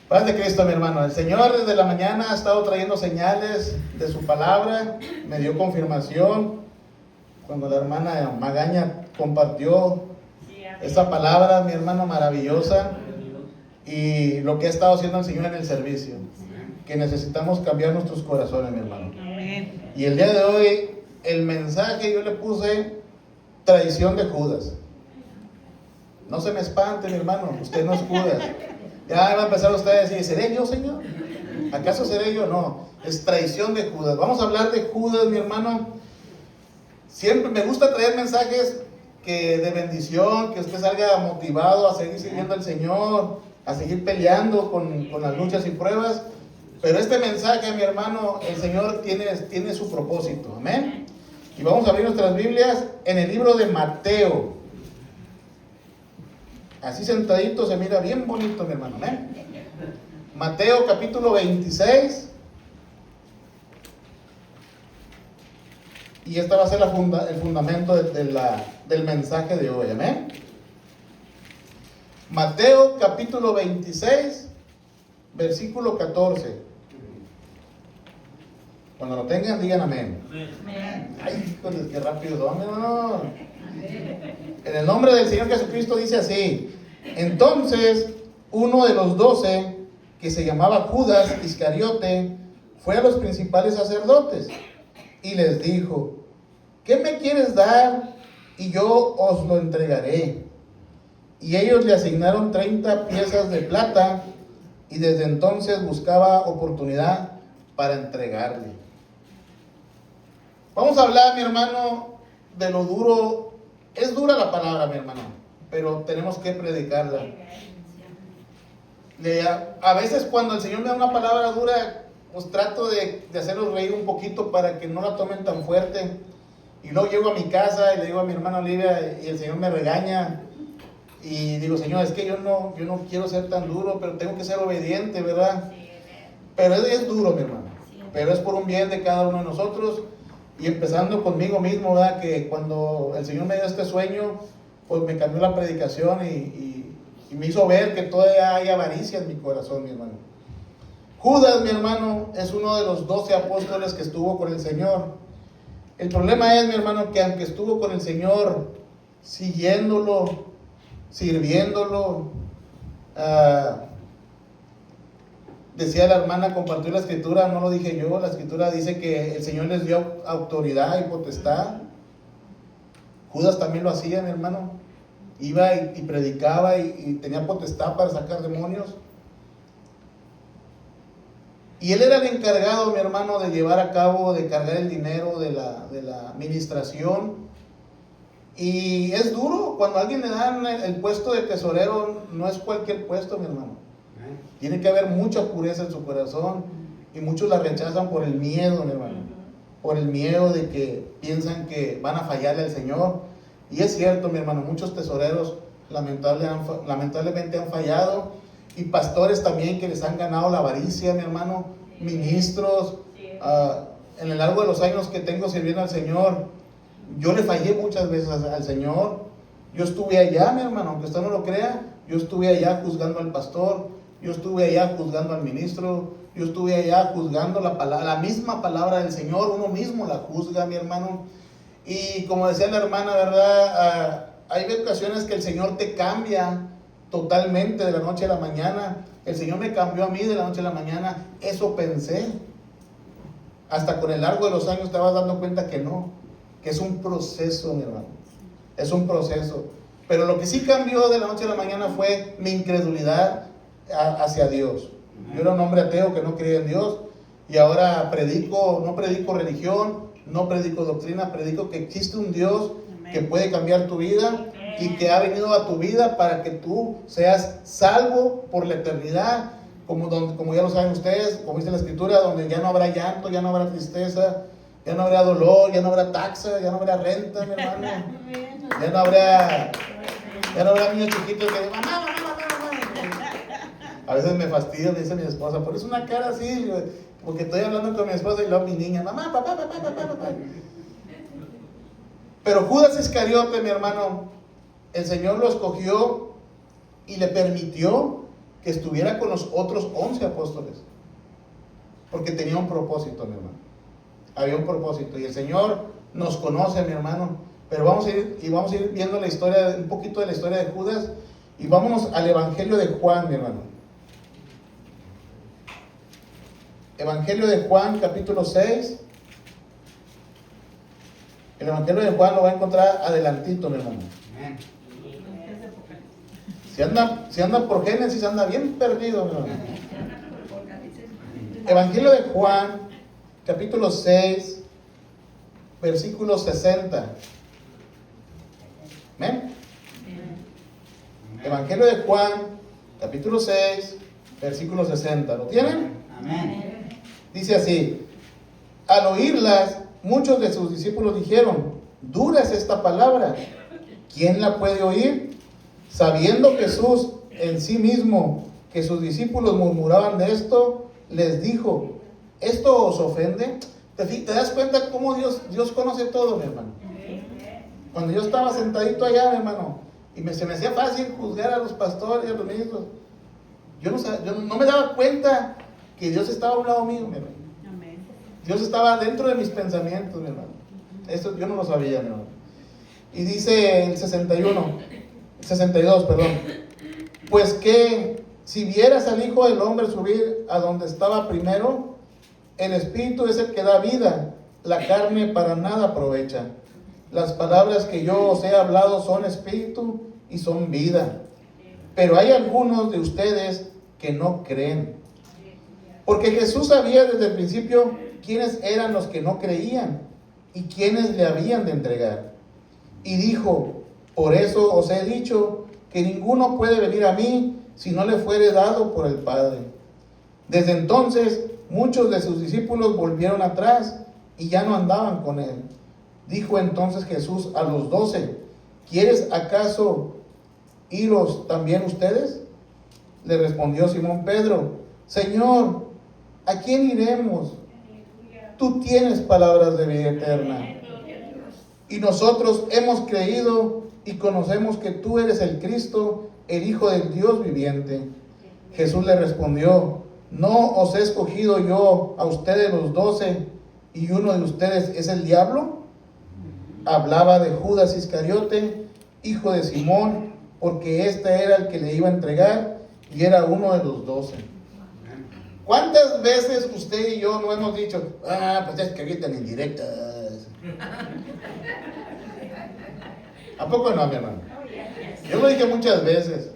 Paz de Cristo, mi hermano. El Señor desde la mañana ha estado trayendo señales de su palabra. Me dio confirmación cuando la hermana Magaña compartió esa palabra, mi hermano, maravillosa. Y lo que ha estado haciendo el Señor en el servicio. Que necesitamos cambiar nuestros corazones, mi hermano. Y el día de hoy, el mensaje yo le puse traición de Judas. No se me espante, mi hermano, usted no es Judas. Ya va a empezar usted a decir, ¿seré yo, Señor? ¿Acaso seré yo? No, es traición de Judas. Vamos a hablar de Judas, mi hermano. Siempre me gusta traer mensajes de bendición, que usted salga motivado a seguir sirviendo al Señor, a seguir peleando con las luchas y pruebas. Pero este mensaje, mi hermano, el Señor tiene su propósito. Amén. Y vamos a abrir nuestras Biblias en el libro de Mateo. Así sentadito se mira bien bonito, mi hermano. Mateo capítulo 26. Y esta va a ser el fundamento del mensaje de hoy. Amén. Mateo capítulo 26, versículo 14. Cuando lo tengan, digan amén. Amén. Ay, híjoles, qué rápido son, hermano. En el nombre del Señor Jesucristo dice así: entonces uno de los 12, que se llamaba Judas Iscariote, fue a los principales sacerdotes y les dijo: ¿qué me quieres dar? Y yo os lo entregaré. Y ellos le asignaron 30 piezas de plata, y desde entonces buscaba oportunidad para entregarle. Vamos a hablar, mi hermano, de lo duro. Es dura la palabra, mi hermano, pero tenemos que predicarla. A veces cuando el Señor me da una palabra dura, pues trato de hacerlos reír un poquito para que no la tomen tan fuerte. Y luego llego a mi casa y le digo a mi hermana Olivia, y el Señor me regaña. Y digo, Señor, es que yo no quiero ser tan duro, pero tengo que ser obediente, ¿verdad? Pero es duro, mi hermano. Pero es por un bien de cada uno de nosotros. Y empezando conmigo mismo, ¿verdad? Que cuando el Señor me dio este sueño, pues me cambió la predicación y me hizo ver que todavía hay avaricia en mi corazón, mi hermano. Judas, mi hermano, es uno de los 12 apóstoles que estuvo con el Señor. El problema es, mi hermano, que aunque estuvo con el Señor, siguiéndolo, sirviéndolo, decía la hermana, compartió la escritura, no lo dije yo, la escritura dice que el Señor les dio autoridad y potestad. Judas también lo hacía, mi hermano. Iba y predicaba y tenía potestad para sacar demonios. Y él era el encargado, mi hermano, de llevar a cabo, de cargar el dinero de la administración. Y es duro, cuando a alguien le dan el puesto de tesorero, no es cualquier puesto, mi hermano. Tiene que haber mucha pureza en su corazón, y muchos la rechazan por el miedo, mi hermano. Por el miedo de que piensan que van a fallarle al Señor. Y es cierto, mi hermano, muchos tesoreros lamentablemente han fallado, y pastores también que les han ganado la avaricia, mi hermano, ministros. En el largo de los años que tengo sirviendo al Señor, yo le fallé muchas veces al Señor. Yo estuve allá, mi hermano, aunque usted no lo crea, yo estuve allá juzgando al pastor, yo estuve allá juzgando al ministro, yo estuve allá juzgando la misma palabra del Señor. Uno mismo la juzga, mi hermano. Y como decía la hermana, ¿verdad? Hay ocasiones que el Señor te cambia totalmente de la noche a la mañana. El Señor me cambió a mí de la noche a la mañana. Eso pensé. Hasta con el largo de los años te vas dando cuenta que no, que es un proceso, mi hermano. Es un proceso. Pero lo que sí cambió de la noche a la mañana fue mi incredulidad hacia Dios. Yo era un hombre ateo que no creía en Dios, y ahora no predico religión, no predico doctrina, predico que existe un Dios que puede cambiar tu vida y que ha venido a tu vida para que tú seas salvo por la eternidad, como ya lo saben ustedes, como dice la escritura, donde ya no habrá llanto, ya no habrá tristeza, ya no habrá dolor, ya no habrá taxa, ya no habrá renta, mi hermano. Ya no habrá niños chiquitos que mamá, mamá, mamá, mamá. A veces me fastidio, me dice mi esposa, pones una cara así, porque estoy hablando con mi esposa y luego mi niña, mamá, papá, papá, papá, papá. Pero Judas Iscariote, mi hermano, el Señor lo escogió y le permitió que estuviera con los otros 11 apóstoles. Porque tenía un propósito, mi hermano. Había un propósito. Y el Señor nos conoce, mi hermano. Pero vamos a ir viendo la historia, un poquito de la historia de Judas. Y vámonos al Evangelio de Juan, mi hermano. Evangelio de Juan, capítulo 6. El Evangelio de Juan lo va a encontrar adelantito, mi hermano. Si anda por Génesis, anda bien perdido, mi hermano. Evangelio de Juan, capítulo 6, versículo 60. ¿Amén? Evangelio de Juan, capítulo 6, versículo 60. ¿Lo tienen? Amén. Dice así: al oírlas, muchos de sus discípulos dijeron: dura es esta palabra, ¿quién la puede oír? Sabiendo Jesús en sí mismo que sus discípulos murmuraban de esto, les dijo: ¿esto os ofende? ¿Te das cuenta cómo Dios conoce todo, mi hermano? Cuando yo estaba sentadito allá, mi hermano, y se me hacía fácil juzgar a los pastores y a los ministros, yo no me daba cuenta que Dios estaba a un lado mío, mi hermano. Dios estaba dentro de mis pensamientos, mi hermano. Esto yo no lo sabía, mi hermano. Y dice el 62, perdón. Pues que si vieras al Hijo del Hombre subir a donde estaba primero, el Espíritu es el que da vida, la carne para nada aprovecha. Las palabras que yo os he hablado son espíritu y son vida. Pero hay algunos de ustedes que no creen. Porque Jesús sabía desde el principio quiénes eran los que no creían y quiénes le habían de entregar. Y dijo: por eso os he dicho que ninguno puede venir a mí si no le fuere dado por el Padre. Desde entonces muchos de sus discípulos volvieron atrás y ya no andaban con él. Dijo entonces Jesús a los 12: ¿quieres acaso iros también ustedes? Le respondió Simón Pedro: Señor, ¿a quién iremos? Tú tienes palabras de vida eterna. Y nosotros hemos creído y conocemos que tú eres el Cristo, el Hijo del Dios viviente. Jesús le respondió: ¿no os he escogido yo a ustedes los 12 y uno de ustedes es el diablo? Hablaba de Judas Iscariote, hijo de Simón, porque este era el que le iba a entregar y era uno de los 12. ¿Cuántas veces usted y yo no hemos dicho: pues es que gritan indirectas? ¿A poco no, mi hermano? Yo lo dije muchas veces.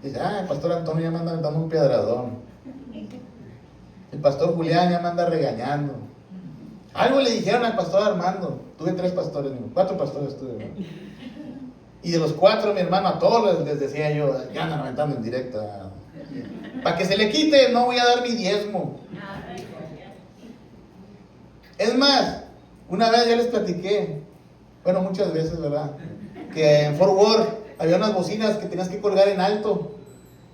Dice: el pastor Antonio ya me anda dando un piedradón. El pastor Julián ya me anda regañando. Algo le dijeron al pastor Armando. Tuve 4 pastores tuve, ¿no? Y de los 4, mi hermano, a todos les decía yo: ya andan aventando en directa. Para que se le quite, no voy a dar mi diezmo. Es más, una vez ya les platiqué, bueno, muchas veces, ¿verdad? Que en Fort Worth había unas bocinas que tenías que colgar en alto,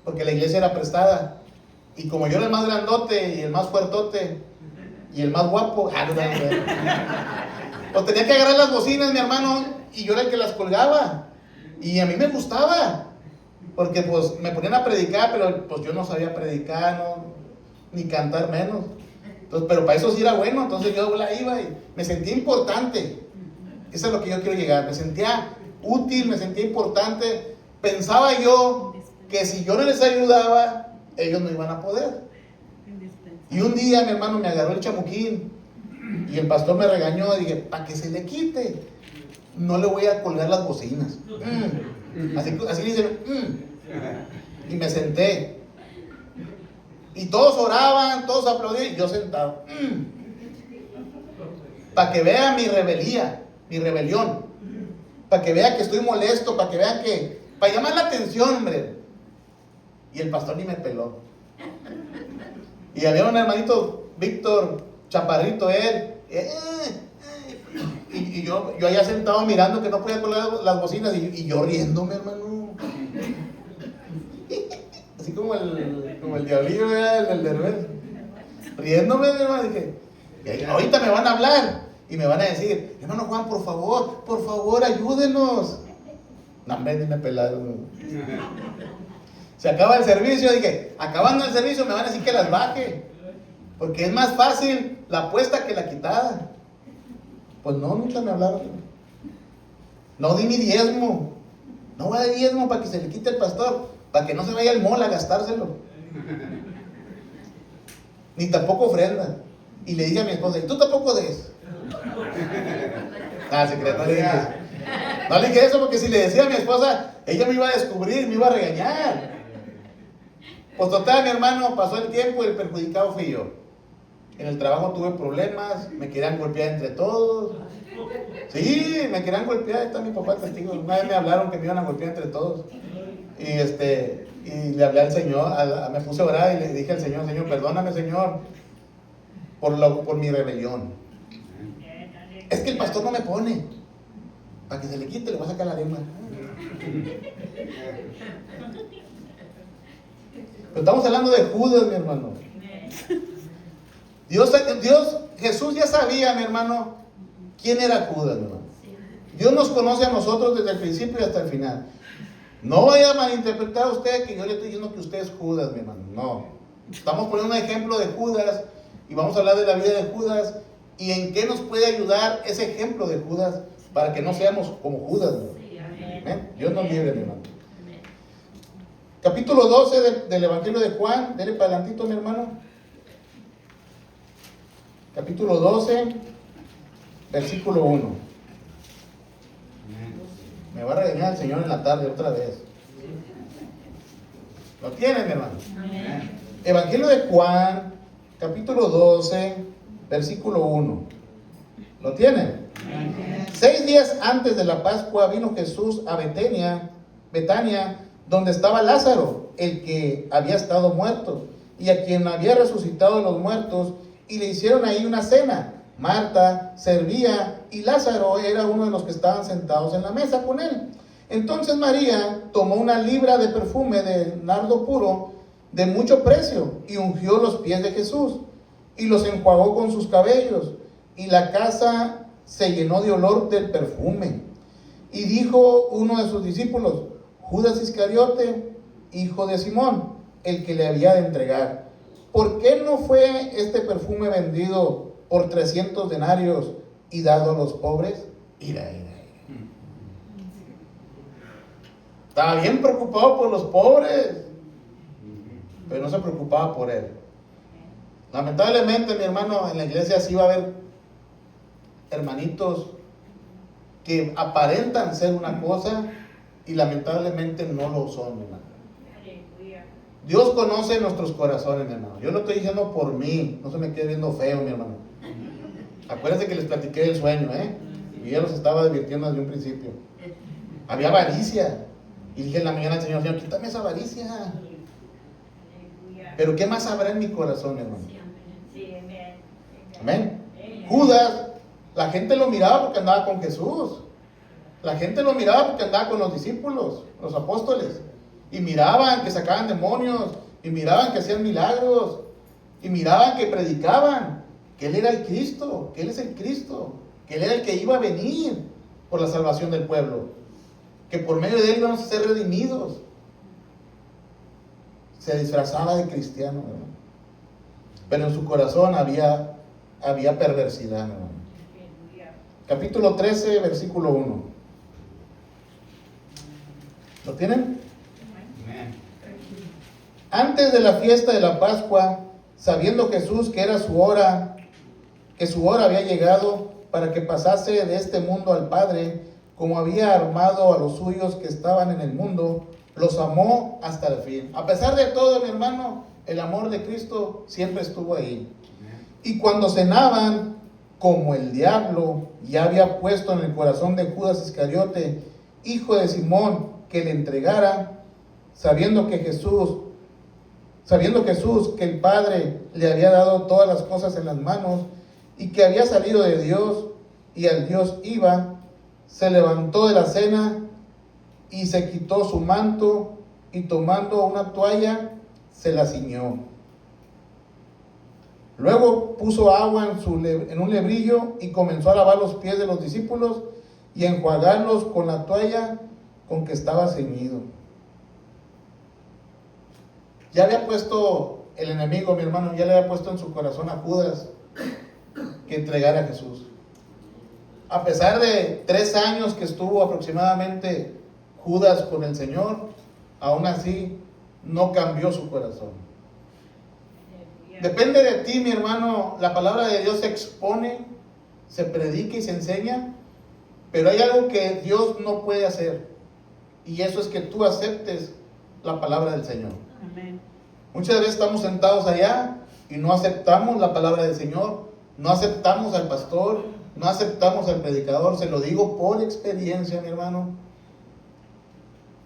porque la iglesia era prestada. Y como yo era el más grandote y el más fuertote y el más guapo, pues tenía que agarrar las bocinas, mi hermano, y yo era el que las colgaba. Y a mí me gustaba, porque pues me ponían a predicar, pero pues yo no sabía predicar, no, ni cantar menos. Entonces, pero para eso sí era bueno, entonces yo la iba y me sentía importante. Eso es lo que yo quiero llegar. Me sentía útil, me sentía importante. Pensaba yo que si yo no les ayudaba, ellos no iban a poder. Y un día mi hermano me agarró el chamuquín y el pastor me regañó y dije: para que se le quite, no le voy a colgar las bocinas. Así dicen. Y me senté. Y todos oraban, todos aplaudían y yo sentado. Para que vean mi rebeldía, mi rebelión. Para que vean que estoy molesto, para que vean que... para llamar la atención, hombre. Y el pastor ni me peló. Y había un hermanito, Víctor, chaparrito él. Y yo allá sentado mirando que no podía colgar las bocinas y yo riéndome, hermano. Así como el diablillo, el Derbez. Riéndome, hermano. Dije: ahorita me van a hablar y me van a decir: hermano Juan, por favor, ayúdenos. No, hombre, ni me pelaron. Se acaba el servicio, dije, acabando el servicio me van a decir que las baje. Porque es más fácil la apuesta que la quitada. Pues no, nunca me hablaron. No di mi diezmo. No voy a dar diezmo para que se le quite el pastor, para que no se vaya al mall a gastárselo. Ni tampoco ofrenda. Y le dije a mi esposa, ¿y tú tampoco des? Secreto, no le dije eso. No le dije eso porque si le decía a mi esposa, ella me iba a descubrir, me iba a regañar. Pues total, mi hermano, pasó el tiempo y el perjudicado fui yo. En el trabajo tuve problemas, me querían golpear entre todos. Sí, me querían golpear, está mi papá testigo. Una vez me hablaron que me iban a golpear entre todos. Y le hablé al Señor, me puse a orar y le dije al Señor, Señor, perdóname, Señor, por mi rebelión. Es que el pastor no me pone. Para que se le quite, le voy a sacar la lengua. Pero estamos hablando de Judas, mi hermano. Jesús ya sabía, mi hermano, quién era Judas, mi hermano. Dios nos conoce a nosotros desde el principio y hasta el final. No vaya a malinterpretar a usted que yo le estoy diciendo que usted es Judas, mi hermano. No. Estamos poniendo un ejemplo de Judas y vamos a hablar de la vida de Judas y en qué nos puede ayudar ese ejemplo de Judas para que no seamos como Judas, mi hermano. Dios nos libre, mi hermano. Capítulo 12 del Evangelio de Juan. Dele para adelantito, mi hermano. Capítulo 12, versículo 1. Me va a regañar el Señor en la tarde otra vez. ¿Lo tienen, mi hermano? Evangelio de Juan, capítulo 12, versículo 1. ¿Lo tienen? 6 días antes de la Pascua vino Jesús a Betania, donde estaba Lázaro, el que había estado muerto, y a quien había resucitado de los muertos, y le hicieron ahí una cena. Marta servía y Lázaro era uno de los que estaban sentados en la mesa con él. Entonces María tomó una libra de perfume de nardo puro de mucho precio y ungió los pies de Jesús y los enjuagó con sus cabellos, y la casa se llenó de olor del perfume. Y dijo uno de sus discípulos, Judas Iscariote, hijo de Simón, el que le había de entregar, ¿por qué no fue este perfume vendido por 300 denarios y dado a los pobres? Ira. Estaba bien preocupado por los pobres, pero no se preocupaba por él. Lamentablemente, mi hermano, en la iglesia sí va a haber hermanitos que aparentan ser una cosa y lamentablemente no lo son, mi hermano. Dios conoce nuestros corazones, mi hermano. Yo lo estoy diciendo por mí, no se me quede viendo feo, mi hermano. Acuérdense que les platiqué el sueño, y ya los estaba divirtiendo desde un principio. Había avaricia. Y dije en la mañana al Señor, Señor, quítame esa avaricia. Pero ¿qué más habrá en mi corazón, mi hermano? Amén. Judas, la gente lo miraba porque andaba con Jesús. La gente lo miraba porque andaba con los discípulos, los apóstoles. Y miraban que sacaban demonios, y miraban que hacían milagros, y miraban que predicaban que Él era el Cristo, que Él es el Cristo, que Él era el que iba a venir por la salvación del pueblo, que por medio de Él íbamos a ser redimidos. Se disfrazaba de cristiano, hermano. Pero en su corazón había perversidad, hermano. Capítulo 13, versículo 1. ¿Lo tienen? Antes de la fiesta de la Pascua, sabiendo Jesús que era su hora, que su hora había llegado para que pasase de este mundo al Padre, como había amado a los suyos que estaban en el mundo, los amó hasta el fin. A pesar de todo, mi hermano, el amor de Cristo siempre estuvo ahí. Y cuando cenaban, como el diablo ya había puesto en el corazón de Judas Iscariote, hijo de Simón, que le entregara, sabiendo Jesús que el Padre le había dado todas las cosas en las manos y que había salido de Dios y al Dios iba, se levantó de la cena y se quitó su manto y tomando una toalla se la ciñó. Luego puso agua en un lebrillo y comenzó a lavar los pies de los discípulos y a enjuagarlos con la toalla con que estaba ceñido. Ya había puesto el enemigo, mi hermano, ya le había puesto en su corazón a Judas que entregara a Jesús. A pesar de 3 años que estuvo aproximadamente Judas con el Señor, aún así no cambió su corazón. Depende de ti, mi hermano. La palabra de Dios se expone, se predica y se enseña, pero hay algo que Dios no puede hacer, y eso es que tú aceptes la palabra del Señor. Amén. Muchas veces estamos sentados allá y no aceptamos la palabra del Señor, no aceptamos al pastor, no aceptamos al predicador. Se lo digo por experiencia, mi hermano,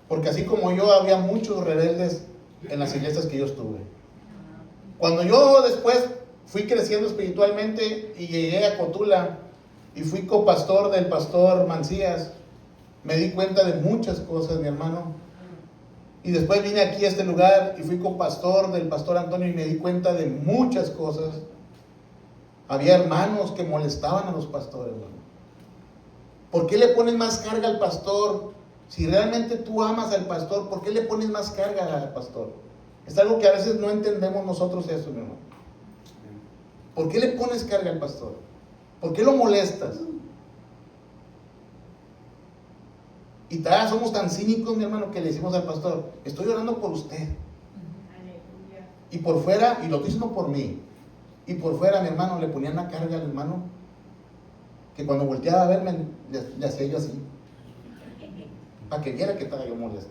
porque así como yo, había muchos rebeldes en las iglesias que yo estuve. Cuando yo después fui creciendo espiritualmente y llegué a Cotula y fui copastor del pastor Mancías, me di cuenta de muchas cosas, mi hermano. Y después vine aquí a este lugar y fui copastor del pastor Antonio y me di cuenta de muchas cosas. Había hermanos que molestaban a los pastores, hermano. ¿Por qué le pones más carga al pastor? Si realmente tú amas al pastor, ¿por qué le pones más carga al pastor? Es algo que a veces no entendemos nosotros eso, mi hermano. ¿Por qué le pones carga al pastor? ¿Por qué lo molestas? Y tal, somos tan cínicos, mi hermano, que le decimos al pastor: estoy orando por usted. Y por fuera, y lo estoy diciendo por mí, y por fuera, mi hermano, le ponían la carga al hermano, que cuando volteaba a verme, le hacía yo así, para que viera que estaba yo molesto.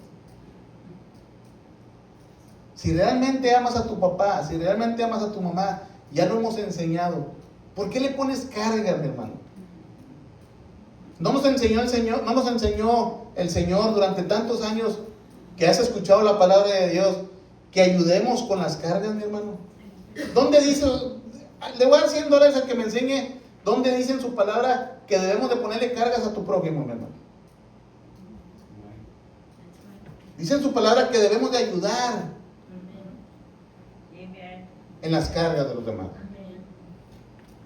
Si realmente amas a tu papá, si realmente amas a tu mamá, ya lo hemos enseñado, ¿por qué le pones carga, mi hermano? No nos enseñó el Señor, no nos enseñó el Señor durante tantos años que has escuchado la palabra de Dios, que ayudemos con las cargas, mi hermano. ¿Dónde dice? Le voy a dar $100 a que me enseñe dónde dice en su palabra que debemos de ponerle cargas a tu prójimo, mi hermano. Dice en su palabra que debemos de ayudar en las cargas de los demás.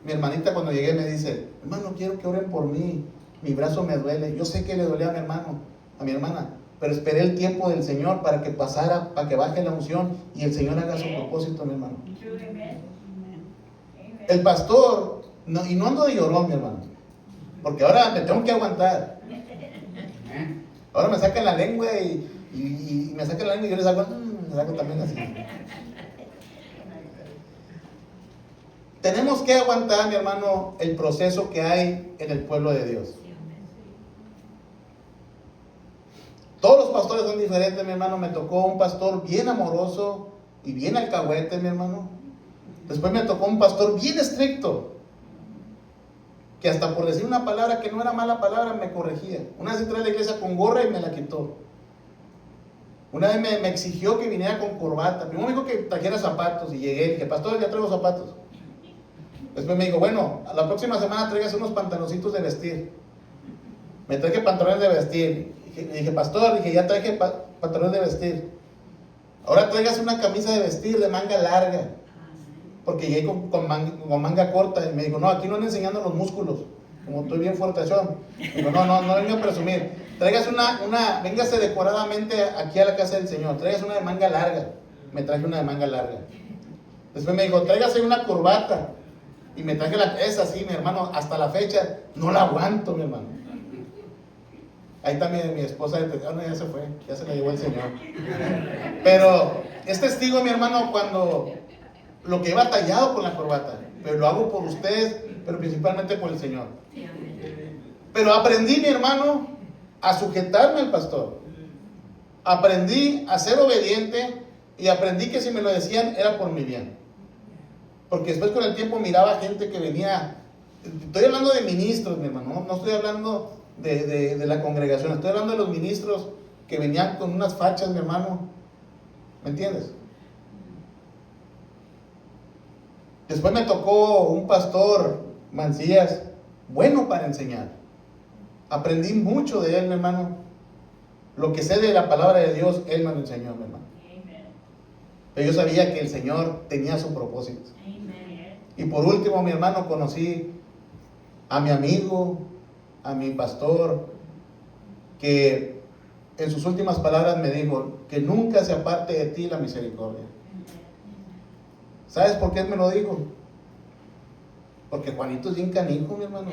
Mi hermanita, cuando llegué, me dice: hermano, quiero que oren por mí, mi brazo me duele. Yo sé que le dolía a mi hermano, a mi hermana, pero esperé el tiempo del Señor para que pasara, para que baje la unción y el Señor haga su propósito, mi hermano. El pastor, y no ando de llorón, mi hermano, porque ahora me tengo que aguantar. Ahora me sacan la lengua y me sacan la lengua y yo les hago, les hago también así. Tenemos que aguantar, mi hermano, el proceso que hay en el pueblo de Dios. Todos los pastores son diferentes, mi hermano. Me tocó un pastor bien amoroso y bien alcahuete, mi hermano. Después me tocó un pastor bien estricto, que hasta por decir una palabra que no era mala palabra me corregía. Una vez entré a la iglesia con gorra y me la quitó. Una vez me exigió que viniera con corbata. Primero me dijo que trajera zapatos y llegué y dije: pastor, ya traigo zapatos. Después me dijo: bueno, a la próxima semana traigas unos pantaloncitos de vestir. Me traje pantalones de vestir. Le dije: pastor, ya traje pantalones de vestir. Ahora traigas una camisa de vestir de manga larga. Porque llegué con manga corta. Y me dijo: no, aquí no ando enseñando los músculos, como estoy bien fuertachón. Digo: no venga a presumir. Traigas véngase decoradamente aquí a la casa del Señor. Traigas una de manga larga. Me traje una de manga larga. Después me dijo: tráigase una corbata. Y me traje esa así, mi hermano, hasta la fecha no la aguanto, mi hermano. Ahí está mi esposa, ya se fue, ya se la llevó el Señor. Pero es testigo, mi hermano, cuando lo que he batallado con la corbata, pero lo hago por ustedes, pero principalmente por el Señor. Pero aprendí, mi hermano, a sujetarme al pastor. Aprendí a ser obediente y aprendí que si me lo decían era por mi bien. Porque después con el tiempo miraba gente que venía, estoy hablando de ministros, mi hermano, no estoy hablando de la congregación, estoy hablando de los ministros que venían con unas fachas, mi hermano, ¿me entiendes? Después me tocó un pastor, Mancías, bueno para enseñar. Aprendí mucho de él, mi hermano. Lo que sé de la palabra de Dios, él me lo enseñó, mi hermano. Pero yo sabía que el Señor tenía su propósito. Y por último, mi hermano, conocí a mi amigo, a mi pastor, que en sus últimas palabras me dijo: que nunca se aparte de ti la misericordia. ¿Sabes por qué me lo dijo? Porque Juanito es bien canijo, mi hermano.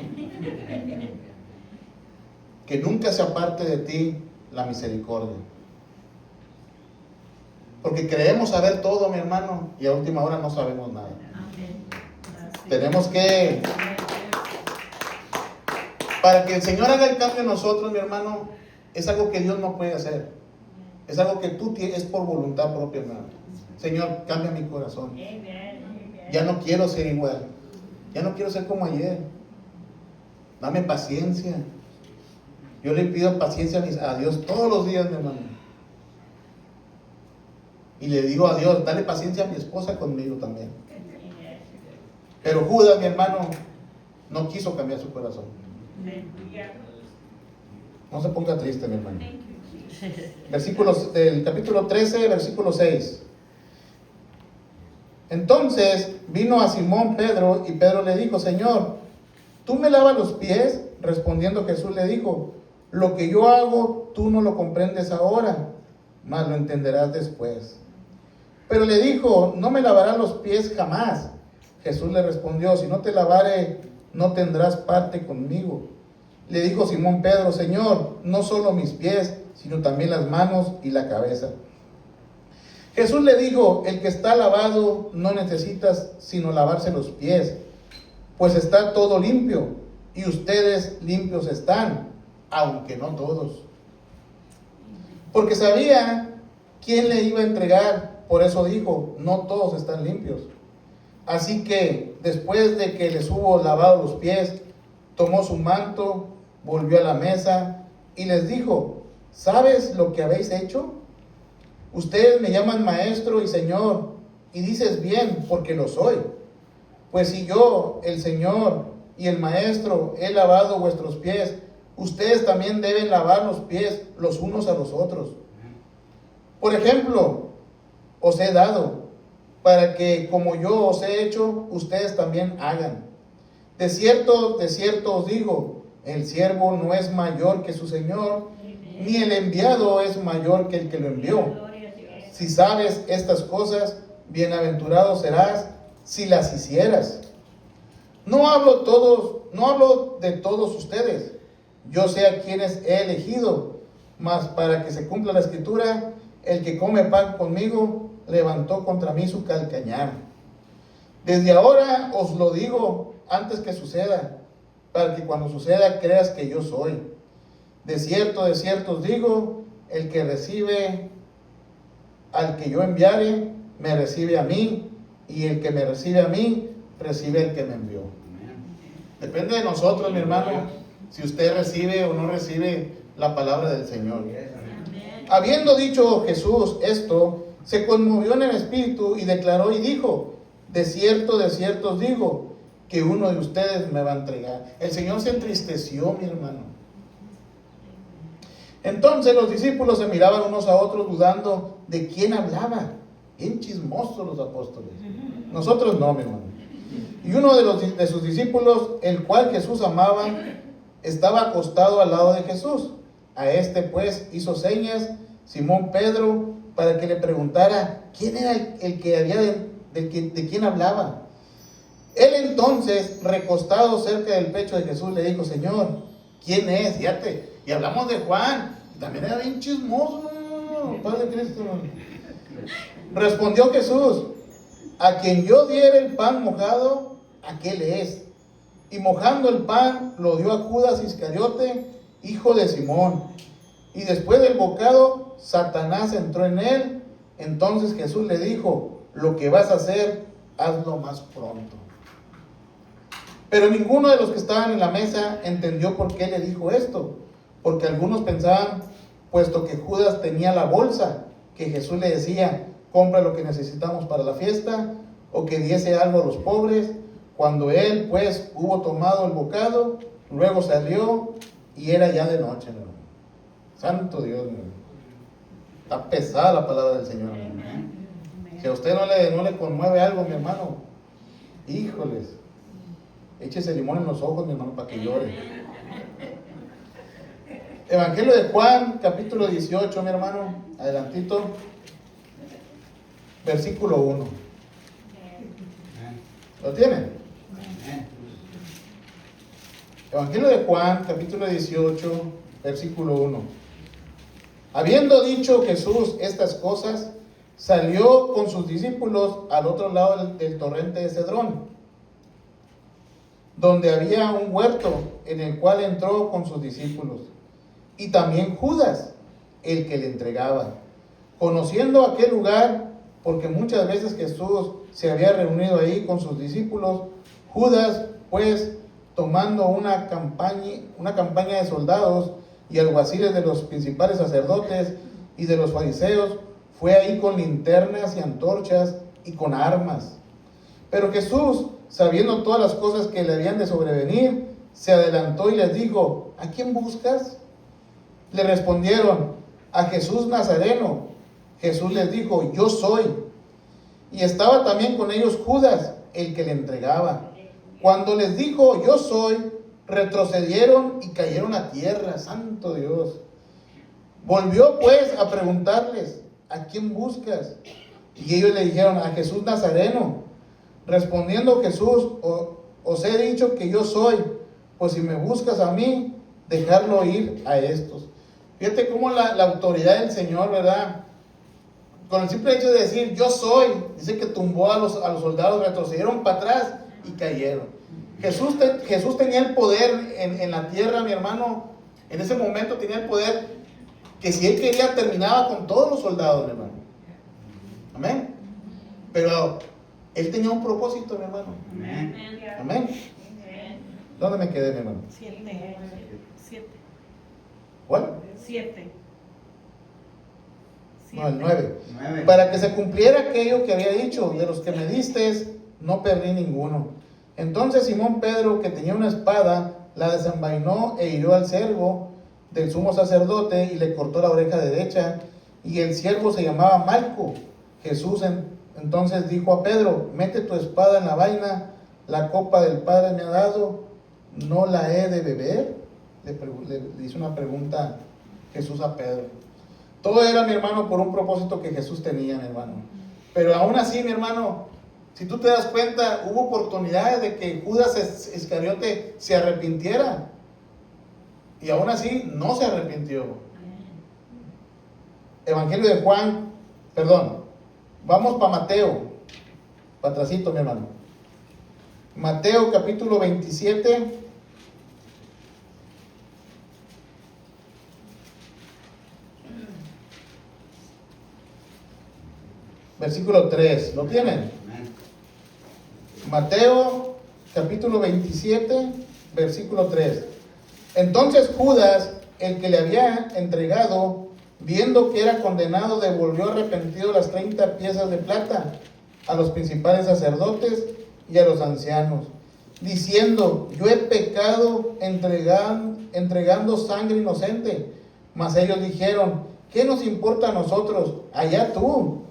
Que nunca se aparte de ti la misericordia. Porque creemos saber todo, mi hermano, y a última hora no sabemos nada. Tenemos que, para que el Señor haga el cambio en nosotros, mi hermano, es algo que Dios no puede hacer. Es algo que tú tienes, es por voluntad propia, hermano. Señor, cambia mi corazón. Ya no quiero ser igual. Ya no quiero ser como ayer. Dame paciencia. Yo le pido paciencia a Dios todos los días, mi hermano. Y le digo a Dios, dale paciencia a mi esposa conmigo también. Pero Judas, mi hermano, no quiso cambiar su corazón. No se ponga triste, mi hermano. Versículos del capítulo 13, versículo 6. Entonces vino a Simón Pedro, y Pedro le dijo: Señor, ¿tú me lavas los pies? Respondiendo Jesús le dijo: lo que yo hago tú no lo comprendes ahora, mas lo entenderás después. Pero le dijo: no me lavarás los pies jamás. Jesús le respondió: si no te lavare, no tendrás parte conmigo. Le dijo Simón Pedro: Señor, no solo mis pies, sino también las manos y la cabeza. Jesús le dijo: el que está lavado no necesita sino lavarse los pies, pues está todo limpio, y ustedes limpios están, aunque no todos. Porque sabía quién le iba a entregar, por eso dijo: no todos están limpios. Así que después de que les hubo lavado los pies, tomó su manto, volvió a la mesa y les dijo: ¿sabes lo que habéis hecho? Ustedes me llaman maestro y señor, y dices bien, porque lo soy. Pues si yo, el Señor y el maestro, he lavado vuestros pies, ustedes también deben lavar los pies los unos a los otros. Por ejemplo, os he dado, para que como yo os he hecho, ustedes también hagan. De cierto os digo, el siervo no es mayor que su Señor, ni el enviado es mayor que el que lo envió. Si sabes estas cosas, bienaventurado serás si las hicieras. No hablo de todos ustedes. Yo sé a quienes he elegido, mas para que se cumpla la escritura, el que come pan conmigo levantó contra mí su calcañar. Desde ahora os lo digo antes que suceda, para que cuando suceda creas que yo soy. De cierto os digo, el que recibe al que yo enviare, me recibe a mí, y el que me recibe a mí, recibe al que me envió. Depende de nosotros, mi hermano, si usted recibe o no recibe la palabra del Señor. Habiendo dicho Jesús esto, se conmovió en el espíritu y declaró y dijo: de cierto os digo, que uno de ustedes me va a entregar. El Señor se entristeció, mi hermano. Entonces los discípulos se miraban unos a otros dudando de quién hablaba. Bien chismosos los apóstoles. Nosotros no, mi hermano. Y uno de sus discípulos, el cual Jesús amaba, estaba acostado al lado de Jesús. A este pues hizo señas Simón Pedro para que le preguntara quién era el que había de quién hablaba. Él entonces, recostado cerca del pecho de Jesús, le dijo: Señor, ¿quién es? Fíjate, y hablamos de Juan, también era bien chismoso, Padre Cristo. Respondió Jesús: a quien yo diera el pan mojado, aquel es. Y mojando el pan, lo dio a Judas Iscariote, hijo de Simón. Y después del bocado, Satanás entró en él. Entonces Jesús le dijo: lo que vas a hacer, hazlo más pronto. Pero ninguno de los que estaban en la mesa entendió por qué le dijo esto, porque algunos pensaban, puesto que Judas tenía la bolsa, que Jesús le decía: compra lo que necesitamos para la fiesta, o que diese algo a los pobres. Cuando él pues hubo tomado el bocado, luego salió y era ya de noche, hermano. Santo Dios, hermano. Está pesada la palabra del Señor, hermano. Si a usted no le conmueve algo, mi hermano, híjoles, échese limón en los ojos, mi hermano, para que llore. Evangelio de Juan, capítulo 18, mi hermano, adelantito, versículo 1. ¿Lo tienen? Evangelio de Juan, capítulo 18, versículo 1. Habiendo dicho Jesús estas cosas, salió con sus discípulos al otro lado del torrente de Cedrón, donde había un huerto, en el cual entró con sus discípulos, y también Judas, el que le entregaba. Conociendo aquel lugar, porque muchas veces Jesús se había reunido ahí con sus discípulos, Judas, pues, tomando una campaña de soldados y alguaciles de los principales sacerdotes y de los fariseos, fue ahí con linternas y antorchas y con armas. Pero Jesús, sabiendo todas las cosas que le habían de sobrevenir, se adelantó y les dijo: ¿a quién buscas? Le respondieron: a Jesús Nazareno. Jesús les dijo: yo soy. Y estaba también con ellos Judas, el que le entregaba. Cuando les dijo: yo soy, retrocedieron y cayeron a tierra. Santo Dios. Volvió pues a preguntarles: ¿a quién buscas? Y ellos le dijeron: a Jesús Nazareno. Respondiendo Jesús: os he dicho que yo soy, pues si me buscas a mí, dejarlo ir a estos. Fíjate cómo la autoridad del Señor, ¿verdad? Con el simple hecho de decir yo soy, dice que tumbó a los soldados, retrocedieron para atrás y cayeron. Jesús tenía el poder en la tierra, mi hermano. En ese momento tenía el poder que si él quería terminaba con todos los soldados, mi hermano. Amén. Pero él tenía un propósito, mi hermano. Amén. Amén. ¿Dónde me quedé, mi hermano? 7. ¿Cuál? 7. No, el 9. Para que se cumpliera aquello que había dicho: de los que me diste, no perdí ninguno. Entonces Simón Pedro, que tenía una espada, la desenvainó e hirió al siervo del sumo sacerdote y le cortó la oreja derecha, y el siervo se llamaba Malco. Jesús entonces dijo a Pedro: mete tu espada en la vaina, la copa del Padre me ha dado, ¿no la he de beber? Le hizo una pregunta Jesús a Pedro. Todo era, mi hermano, por un propósito que Jesús tenía, mi hermano. Pero aún así, mi hermano, si tú te das cuenta, hubo oportunidades de que Judas Iscariote se arrepintiera. Y aún así no se arrepintió. Evangelio de Juan, vamos para Mateo, para atrásito, mi hermano. Mateo capítulo 27. Versículo 3, ¿lo tienen? Mateo capítulo 27, versículo 3. Entonces Judas, el que le había entregado, viendo que era condenado, devolvió arrepentido las 30 piezas de plata a los principales sacerdotes y a los ancianos, diciendo: yo he pecado entregando sangre inocente. Mas ellos dijeron: ¿qué nos importa a nosotros? Allá tú.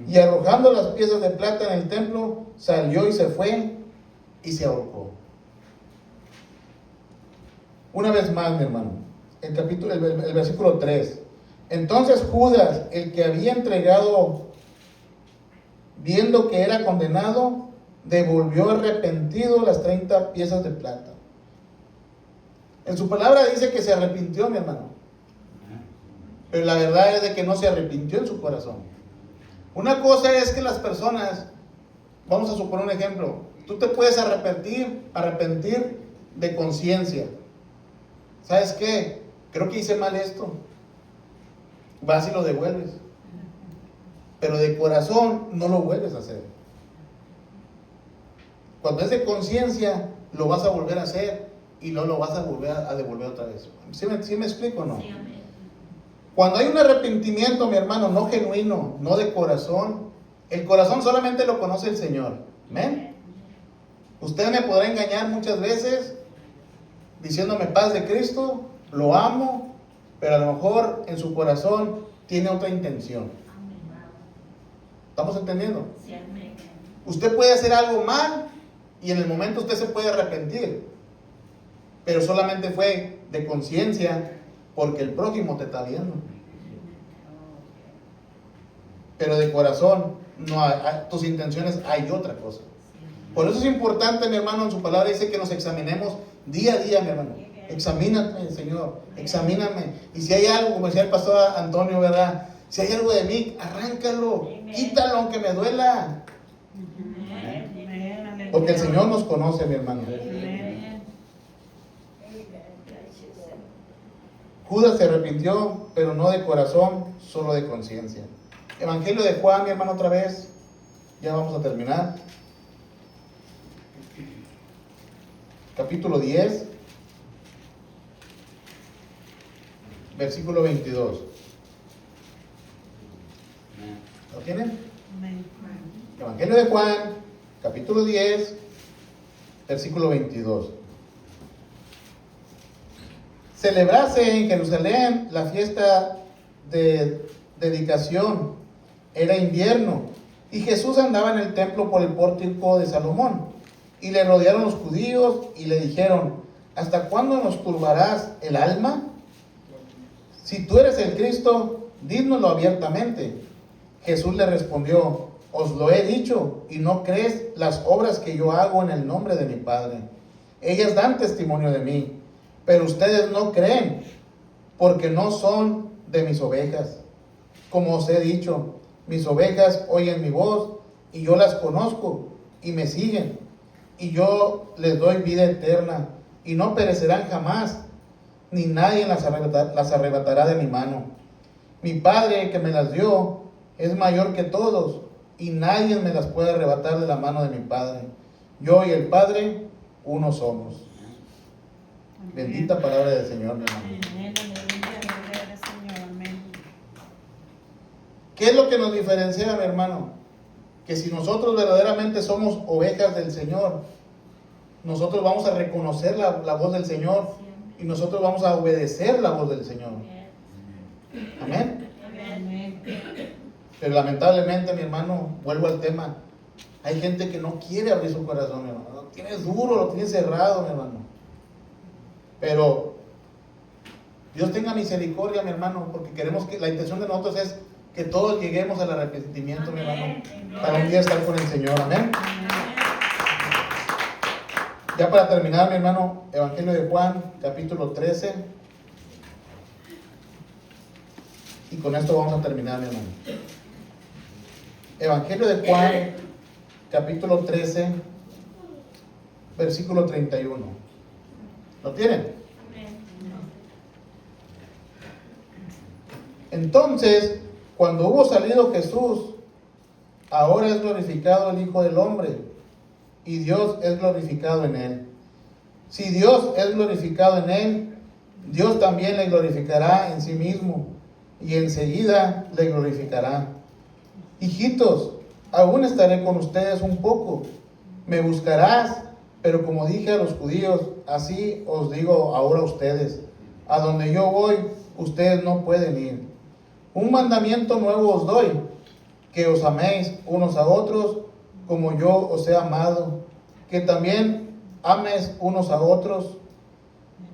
Y arrojando las piezas de plata en el templo, salió y se fue y se ahorcó. Una vez más, mi hermano, el versículo 3. Entonces Judas, el que había entregado, viendo que era condenado, devolvió arrepentido las 30 piezas de plata. En su palabra dice que se arrepintió, mi hermano. Pero la verdad es de que no se arrepintió en su corazón. Una cosa es que las personas, vamos a suponer un ejemplo, tú te puedes arrepentir de conciencia. ¿Sabes qué? Creo que hice mal esto. Vas y lo devuelves. Pero de corazón no lo vuelves a hacer. Cuando es de conciencia, lo vas a volver a hacer y no lo vas a volver a devolver otra vez. ¿Sí me explico o no? Sí, amén. Cuando hay un arrepentimiento, mi hermano, no genuino, no de corazón, el corazón solamente lo conoce el Señor. ¿Amén? Usted me podrá engañar muchas veces diciéndome paz de Cristo, lo amo, pero a lo mejor en su corazón tiene otra intención. ¿Estamos entendiendo? Sí, amén. Usted puede hacer algo mal y en el momento usted se puede arrepentir, pero solamente fue de conciencia porque el prójimo te está viendo. Pero de corazón, no hay, tus intenciones hay otra cosa. Por eso es importante, mi hermano, en su palabra dice que nos examinemos día a día, mi hermano. Examínate, Señor, examíname. Y si hay algo, como decía el pastor Antonio, ¿verdad? Si hay algo de mí, arráncalo, quítalo aunque me duela. Porque el Señor nos conoce, mi hermano. Judas se arrepintió, pero no de corazón, solo de conciencia. Evangelio de Juan, mi hermano, otra vez. Ya vamos a terminar. Capítulo 10, versículo 22. ¿Lo tienen? Evangelio de Juan, capítulo 10, versículo 22. Celebrase en Jerusalén la fiesta de dedicación. Era invierno y Jesús andaba en el templo por el pórtico de Salomón. Y le rodearon los judíos y le dijeron: ¿hasta cuándo nos turbarás el alma? Si tú eres el Cristo, dínoslo abiertamente. Jesús le respondió: os lo he dicho, y no crees las obras que yo hago en el nombre de mi Padre. Ellas dan testimonio de mí, pero ustedes no creen, porque no son de mis ovejas. Como os he dicho, mis ovejas oyen mi voz, y yo las conozco, y me siguen. Y yo les doy vida eterna, y no perecerán jamás, ni nadie las arrebatará de mi mano. Mi Padre que me las dio es mayor que todos, y nadie me las puede arrebatar de la mano de mi Padre. Yo y el Padre, uno somos. Bendita palabra del Señor, mi hermano. ¿Qué es lo que nos diferencia, mi hermano? Que si nosotros verdaderamente somos ovejas del Señor, nosotros vamos a reconocer la voz del Señor y nosotros vamos a obedecer la voz del Señor. Amén. Pero lamentablemente, mi hermano, vuelvo al tema, hay gente que no quiere abrir su corazón, mi hermano. Lo tiene duro, lo tiene cerrado, mi hermano. Pero Dios tenga misericordia, mi hermano, porque queremos que la intención de nosotros es que todos lleguemos al arrepentimiento, mi hermano, para un día estar con el Señor. Amén. Ya para terminar, mi hermano, Evangelio de Juan, capítulo 13. Y con esto vamos a terminar, mi hermano. Evangelio de Juan, capítulo 13, versículo 31. ¿Lo tienen? Entonces, cuando hubo salido Jesús, ahora es glorificado el Hijo del Hombre, y Dios es glorificado en él. Si Dios es glorificado en él, Dios también le glorificará en sí mismo, y enseguida le glorificará. Hijitos, aún estaré con ustedes un poco. Me buscarás, pero como dije a los judíos, así os digo ahora a ustedes: a donde yo voy, ustedes no pueden ir. Un mandamiento nuevo os doy, que os améis unos a otros como yo os he amado, que también ames unos a otros.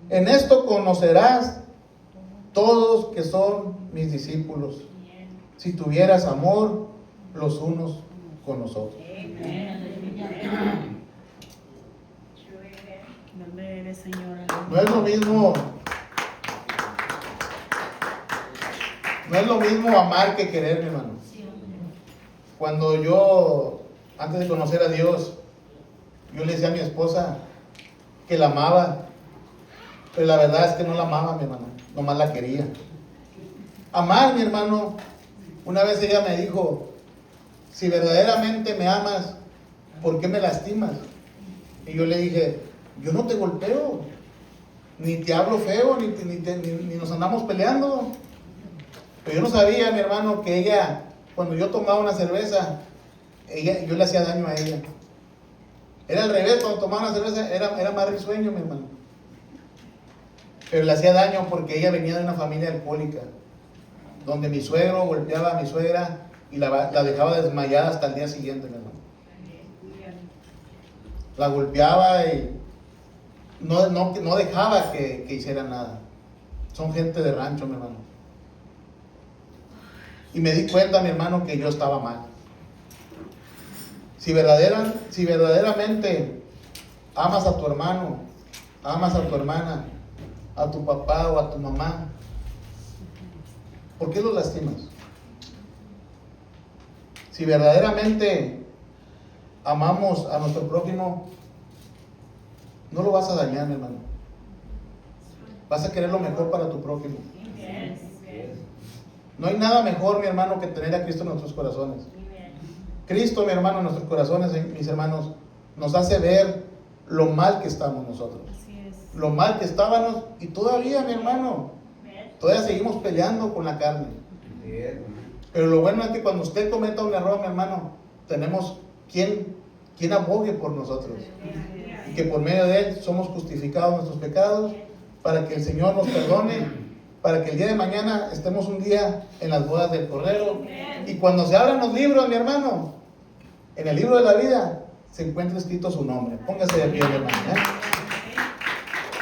En esto conocerás todos que son mis discípulos, si tuvieras amor los unos con los otros. No es lo mismo. No es lo mismo amar que querer, mi hermano. Cuando yo, antes de conocer a Dios, yo le decía a mi esposa que la amaba, pero la verdad es que no la amaba, mi hermano, nomás la quería. Amar, mi hermano, una vez ella me dijo: si verdaderamente me amas, ¿por qué me lastimas? Y yo le dije: yo no te golpeo, ni te hablo feo, ni nos andamos peleando. Pero yo no sabía, mi hermano, que ella, cuando yo tomaba una cerveza, yo le hacía daño a ella. Era al revés, cuando tomaba una cerveza era más risueño, mi hermano. Pero le hacía daño porque ella venía de una familia alcohólica, donde mi suegro golpeaba a mi suegra y la dejaba desmayada hasta el día siguiente, mi hermano. La golpeaba y no dejaba que hiciera nada. Son gente de rancho, mi hermano. Y me di cuenta, mi hermano, que yo estaba mal. Si verdaderamente amas a tu hermano, amas a tu hermana, a tu papá o a tu mamá, ¿por qué los lastimas? Si verdaderamente amamos a nuestro prójimo, no lo vas a dañar, mi hermano. Vas a querer lo mejor para tu prójimo. No hay nada mejor, mi hermano, que tener a Cristo en nuestros corazones. Cristo, mi hermano, en nuestros corazones, mis hermanos, nos hace ver lo mal que estamos nosotros. Lo mal que estábamos, y todavía, mi hermano, todavía seguimos peleando con la carne. Pero lo bueno es que cuando usted cometa un error, mi hermano, tenemos quien abogue por nosotros. Y que por medio de Él somos justificados nuestros pecados, para que el Señor nos perdone, para que el día de mañana estemos un día en las bodas del Cordero. Y cuando se abran los libros, mi hermano, en el libro de la vida se encuentra escrito su nombre. Póngase de pie, mi hermano, ¿eh?